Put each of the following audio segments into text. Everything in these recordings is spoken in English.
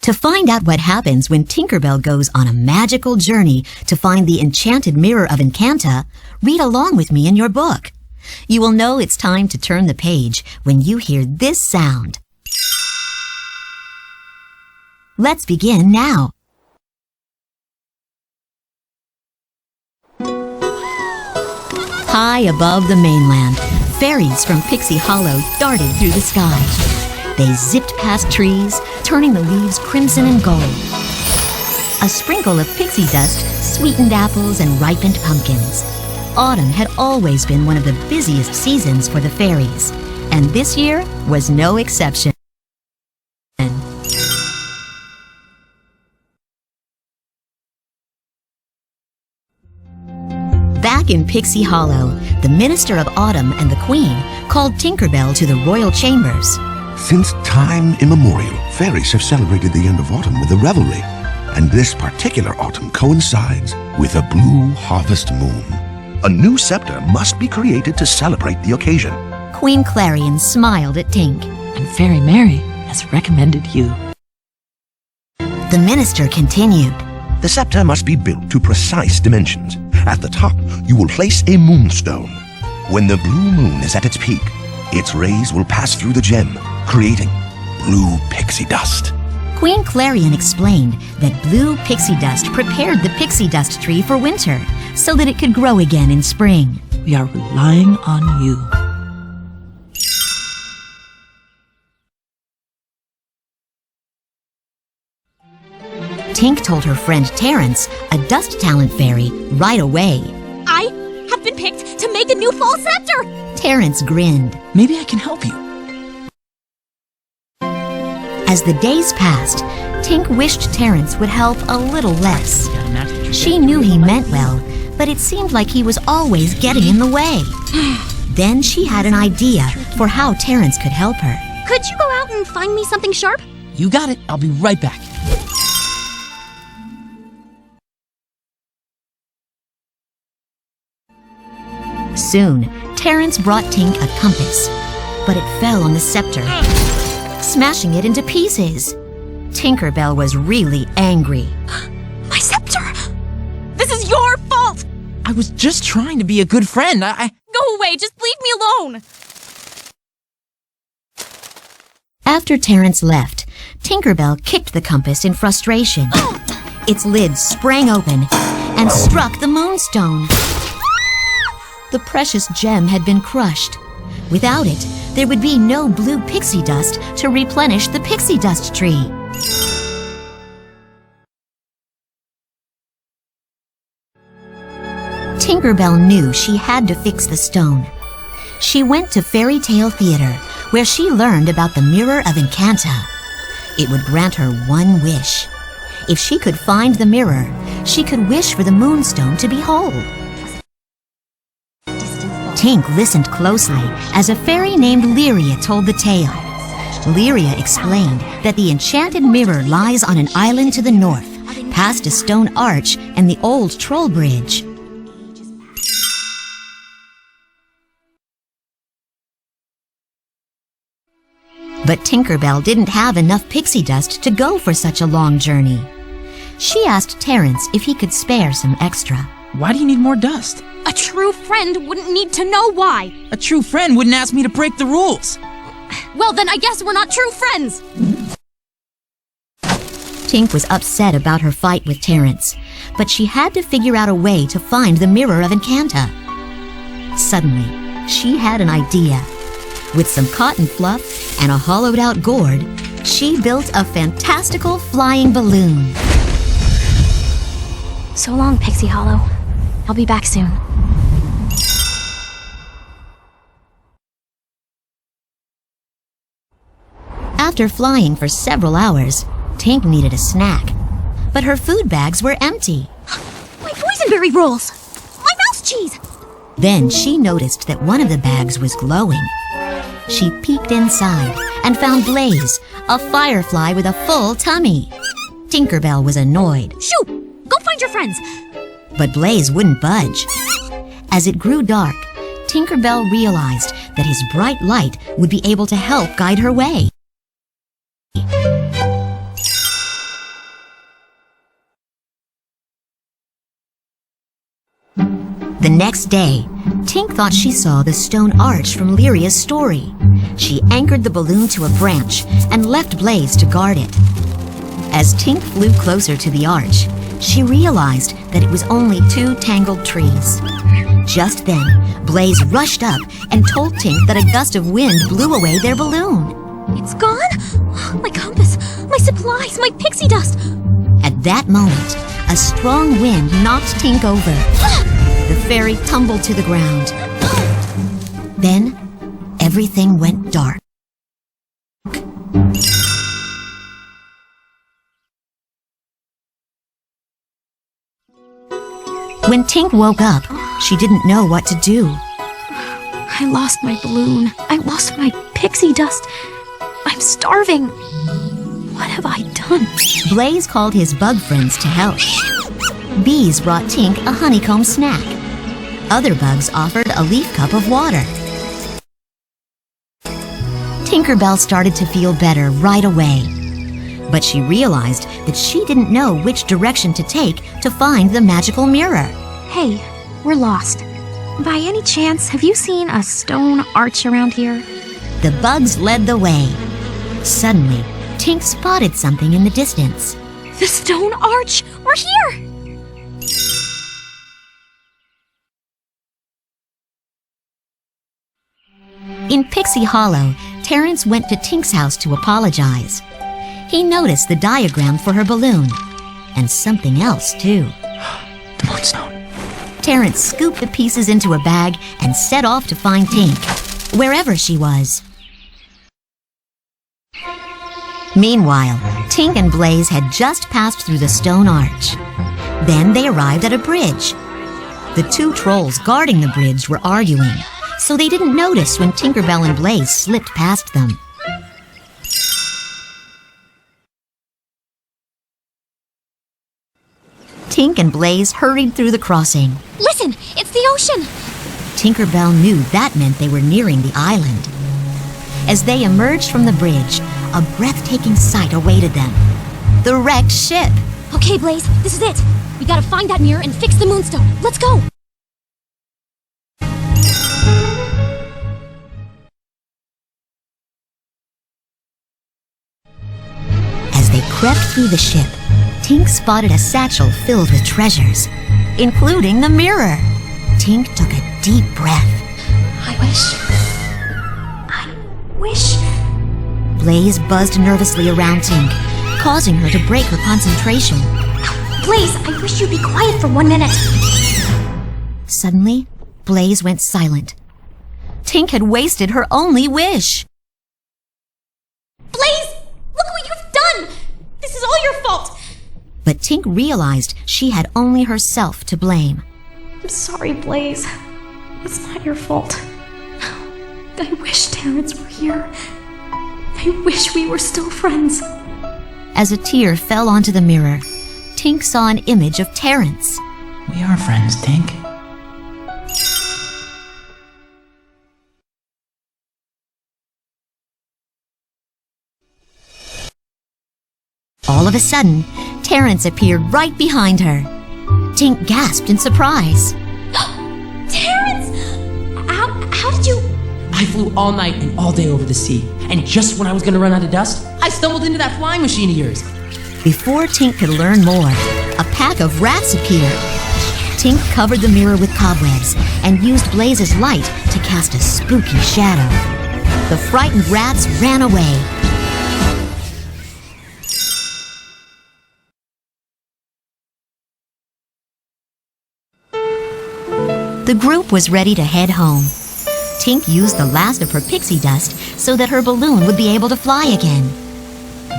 To find out what happens when Tinkerbell goes on a magical journey to find the enchanted mirror of Encanta, read along with me in your book. You will know it's time to turn the page when you hear this sound. Let's begin now. High above the mainland, fairies from Pixie Hollow darted through the sky. They zipped past trees, turning the leaves crimson and gold. A sprinkle of pixie dust sweetened apples and ripened pumpkins. Autumn had always been one of the busiest seasons for the fairies, and this year was no exception. Back in Pixie Hollow, the Minister of Autumn and the Queen called Tinkerbell to the royal chambers. Since time immemorial, fairies have celebrated the end of autumn with a revelry, and this particular autumn coincides with a blue harvest moon. A new scepter must be created to celebrate the occasion. Queen Clarion smiled at Tink. And Fairy Mary has recommended you. The minister continued. The scepter must be built to precise dimensions. At the top, you will place a moonstone. When the blue moon is at its peak, its rays will pass through the gem, creating blue pixie dust. Queen Clarion explained that blue pixie dust prepared the pixie dust tree for winter so that it could grow again in spring. We are relying on you. Tink told her friend Terrence, a dust talent fairy, right away. I have been picked to make a new fall scepter! Terrence grinned. Maybe I can help you. As the days passed, Tink wished Terrence would help a little less. She knew he meant well, but it seemed like he was always getting in the way. Then she had an idea for how Terrence could help her. Could you go out and find me something sharp? You got it. I'll be right back. Soon, Terrence brought Tink a compass, but it fell on the scepter, smashing it into pieces. Tinkerbell was really angry. My scepter! This is your fault! I was just trying to be a good friend. Go away, just leave me alone! After Terrence left, Tinkerbell kicked the compass in frustration. Its lid sprang open and struck the moonstone. The precious gem had been crushed. Without it, there would be no blue pixie dust to replenish the pixie dust tree. Tinkerbell knew she had to fix the stone. She went to Fairy Tale Theater, where she learned about the Mirror of Encanta. It would grant her one wish. If she could find the mirror, she could wish for the moonstone to be whole. Tink listened closely as a fairy named Lyria told the tale. Lyria explained that the enchanted mirror lies on an island to the north, past a stone arch and the old troll bridge. But Tinkerbell didn't have enough pixie dust to go for such a long journey. She asked Terrence if he could spare some extra. Why do you need more dust? A true friend wouldn't need to know why. A true friend wouldn't ask me to break the rules. Well, then I guess we're not true friends. Tink was upset about her fight with Terrence, but she had to figure out a way to find the Mirror of Encanta. Suddenly, she had an idea. With some cotton fluff and a hollowed-out gourd, she built a fantastical flying balloon. So long, Pixie Hollow. I'll be back soon. After flying for several hours, Tink needed a snack, but her food bags were empty. My boysenberry rolls! My mouse cheese! Then she noticed that one of the bags was glowing. She peeked inside and found Blaze, a firefly with a full tummy. Tinkerbell was annoyed. Shoo! Go find your friends! But Blaze wouldn't budge. As it grew dark, Tinkerbell realized that his bright light would be able to help guide her way. The next day, Tink thought she saw the stone arch from Lyria's story. She anchored the balloon to a branch and left Blaze to guard it. As Tink flew closer to the arch, she realized that it was only 2 tangled trees. Just then, Blaze rushed up and told Tink that a gust of wind blew away their balloon. It's gone? My compass, my supplies, my pixie dust. At that moment, a strong wind knocked Tink over. The fairy tumbled to the ground. Then, everything went dark. When Tink woke up, she didn't know what to do. I lost my balloon. I lost my pixie dust. I'm starving. What have I done? Blaze called his bug friends to help. Bees brought Tink a honeycomb snack. Other bugs offered a leaf cup of water. Tinkerbell started to feel better right away. But she realized that she didn't know which direction to take to find the magical mirror. Hey, we're lost. By any chance, have you seen a stone arch around here? The bugs led the way. Suddenly, Tink spotted something in the distance. The stone arch! We're here! In Pixie Hollow, Terrence went to Tink's house to apologize. He noticed the diagram for her balloon, and something else, too. The Moonstone. Terrence scooped the pieces into a bag and set off to find Tink, wherever she was. Meanwhile, Tink and Blaze had just passed through the stone arch. Then they arrived at a bridge. The 2 trolls guarding the bridge were arguing, so they didn't notice when Tinkerbell and Blaze slipped past them. Tink and Blaze hurried through the crossing. Listen, it's the ocean! Tinkerbell knew that meant they were nearing the island. As they emerged from the bridge, a breathtaking sight awaited them. The wrecked ship! Okay, Blaze, this is it. We gotta find that mirror and fix the Moonstone. Let's go! As they crept through the ship, Tink spotted a satchel filled with treasures, including the mirror. Tink took a deep breath. I wish... Blaze buzzed nervously around Tink, causing her to break her concentration. Blaze, I wish you'd be quiet for 1 minute. Suddenly, Blaze went silent. Tink had wasted her only wish. Blaze, look what you've done! This is all your fault! But Tink realized she had only herself to blame. I'm sorry, Blaze. It's not your fault. I wish Terrence were here. I wish we were still friends. As a tear fell onto the mirror, Tink saw an image of Terrence. We are friends, Tink. All of a sudden, Terrence appeared right behind her. Tink gasped in surprise. Terrence! How did you... I flew all night and all day over the sea, and just when I was gonna run out of dust, I stumbled into that flying machine of yours. Before Tink could learn more, a pack of rats appeared. Tink covered the mirror with cobwebs and used Blaze's light to cast a spooky shadow. The frightened rats ran away. The group was ready to head home. Tink used the last of her pixie dust so that her balloon would be able to fly again.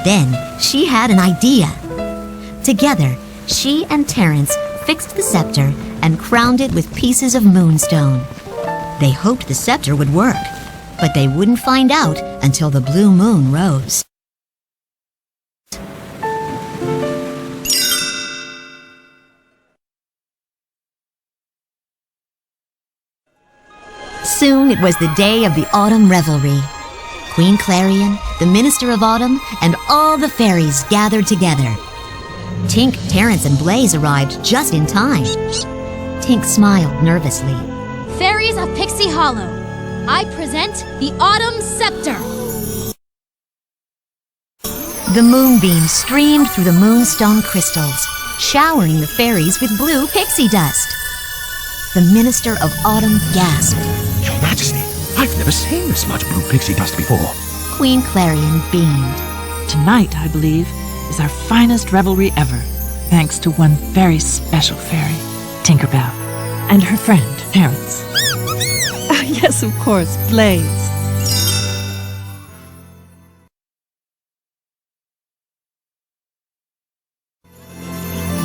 Then she had an idea. Together, she and Terrence fixed the scepter and crowned it with pieces of moonstone. They hoped the scepter would work, but they wouldn't find out until the blue moon rose. Soon it was the day of the autumn revelry. Queen Clarion, the Minister of Autumn, and all the fairies gathered together. Tink, Terrence, and Blaze arrived just in time. Tink smiled nervously. Fairies of Pixie Hollow, I present the Autumn Scepter. The moonbeam streamed through the moonstone crystals, showering the fairies with blue pixie dust. The Minister of Autumn gasped. Your Majesty, I've never seen this much blue pixie dust before. Queen Clarion beamed. Tonight, I believe, is our finest revelry ever, thanks to one very special fairy, Tinkerbell, and her friend, Terence. Yes, of course, Blaze.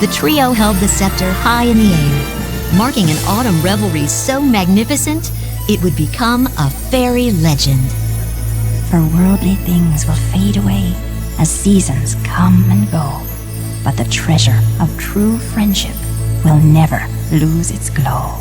The trio held the scepter high in the air, marking an autumn revelry so magnificent it would become a fairy legend. For worldly things will fade away as seasons come and go, but the treasure of true friendship will never lose its glow.